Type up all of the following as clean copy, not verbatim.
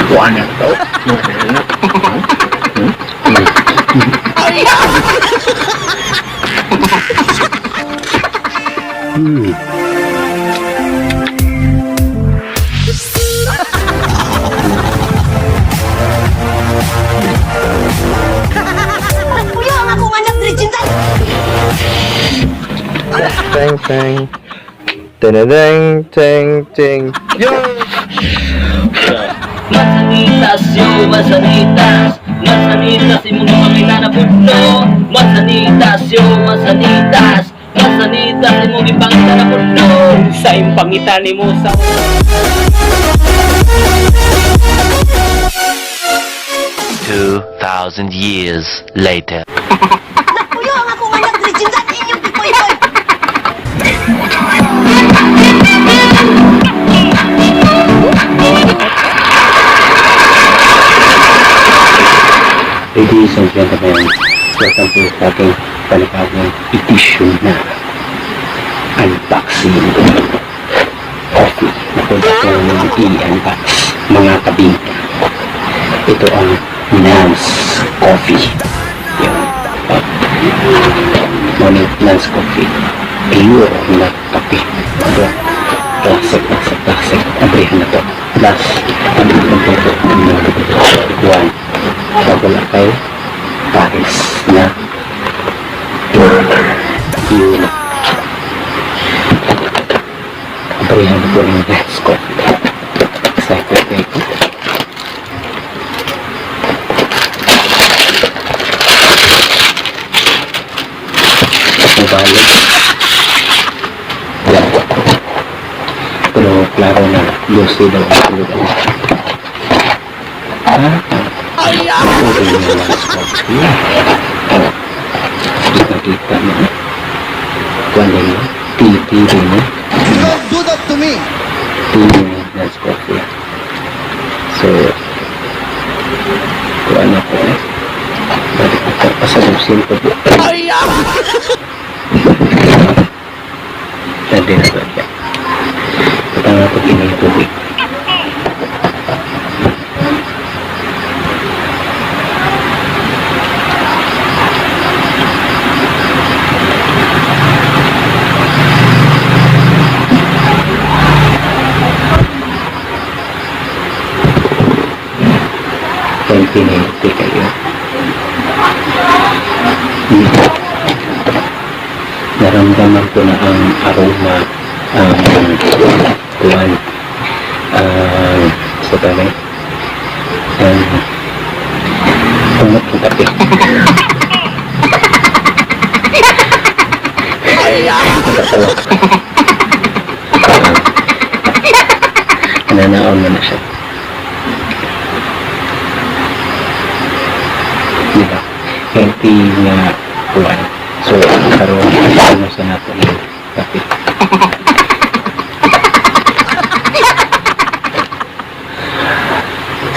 Kuha na ito. Kuya, ang akong anak Regina. Teng, teng. Tenedeng, teng, teng. Yo! Masanitas yo, masanitas. Masanitas imong mga kinanapudlo. Masanitas yo, masanitas. Masanitas imong ipangita na pudlo. Sa impangitan nimo sa 2,000 years later. Kuya, ang akong anak Regina. Inyong pipoy-poy. Ladies and gentlemen, welcome to sa aking panibagong edition na unboxing coffee na product na i-unbox mga kabingka. Ito ang Nance Coffee. Yung morning Nance Coffee. Pure na kape. Classic na sa classic. Abrihan na to. Plus, ang ito one. Wala kayo Paris na yun abrihan po ng Nance Coffee. Excited kayo mabalog yan pero klaro na lucy daw ang tulog kita-kita mo kuwan din mo TV mo Don't do that to me. TV mo Nance Coffee so kuwan ako balik kita pasalusin ko po tadi na ba siya patang ako kinay tubig pinahiti kayo naramdaman ko na ang aroma kuwan sa bagay tungot ng kape nakatawa nananaon mo na siya diba? Healthy nga kuwan. So, karoon ano sa nato yung kape.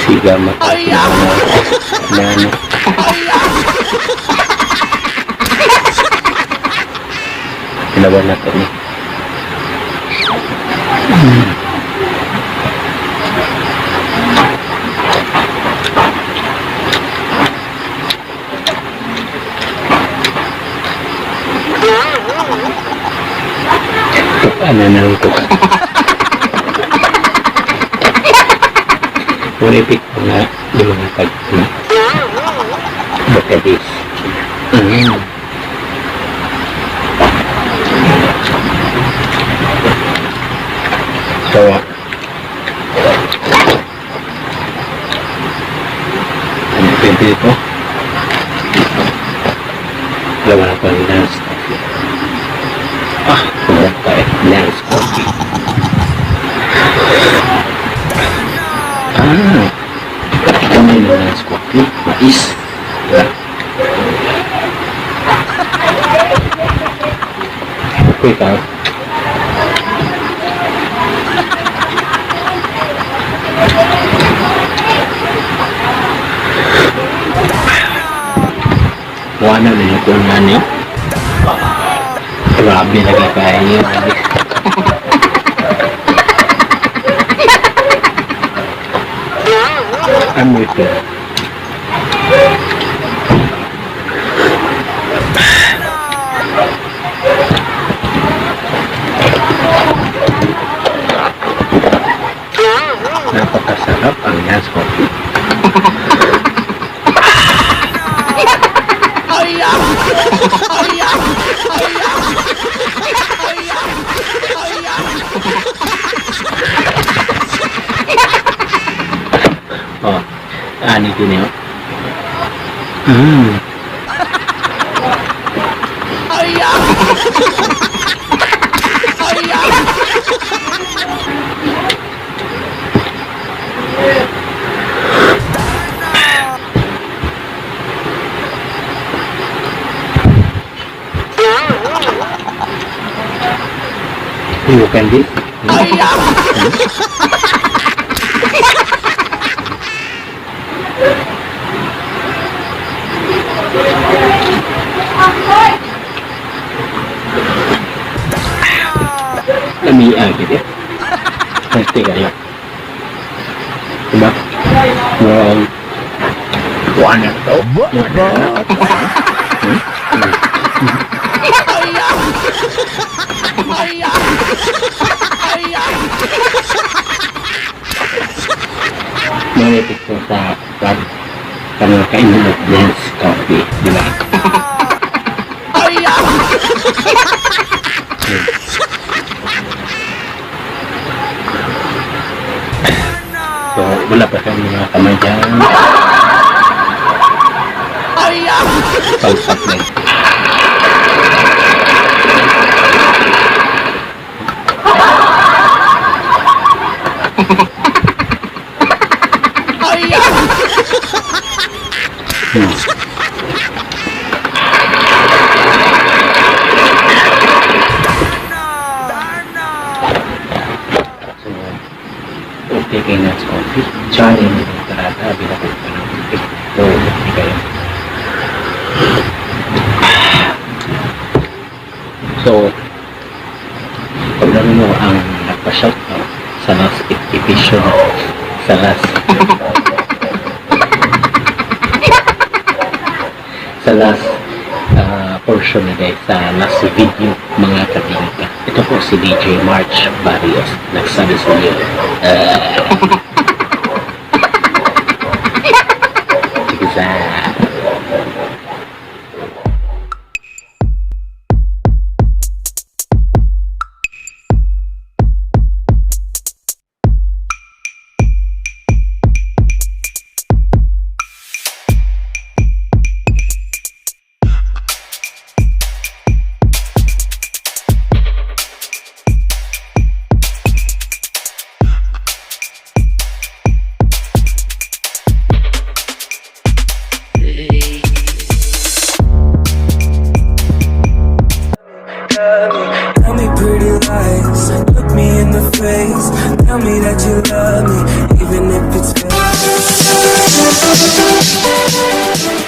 Siga makakilala na ano. Pinawan nato ni. Ano na ito ka? Pulipit ko na lumangatag na. Look at this. So, ano pwede ito? Lawa na pa rin Nance Coffee. Kulat tayo. Nance Coffee. Kamay na Nance Coffee. Mais. Okay ka. Wala na yung kung ano. Grabe lagi kayo. I'm with you. Napakasarap ang Yas Coffee. Oh, ani din yun. You can be. Lamian gitu ya. Pasti kayak. Diba? Wow. Tuan yang tau. Malipit ko sa club karena kainan ng Yas Coffee, di ba? So, wala pa kang mga kamay dyan. Palpak na. Okay kay Yas Coffee. Tsaka yung tarata, binakot pa ng tubig. So, hindi kayo. So, pagdami mo ang nagpa-shout sa last episode, sa last portion na dahil sa last video, mga katingka. Ito po si DJ March Barrios, nagsabi sa iyo, exact. Tell me pretty lies, look me in the face. Tell me that you love me, even if it's fake.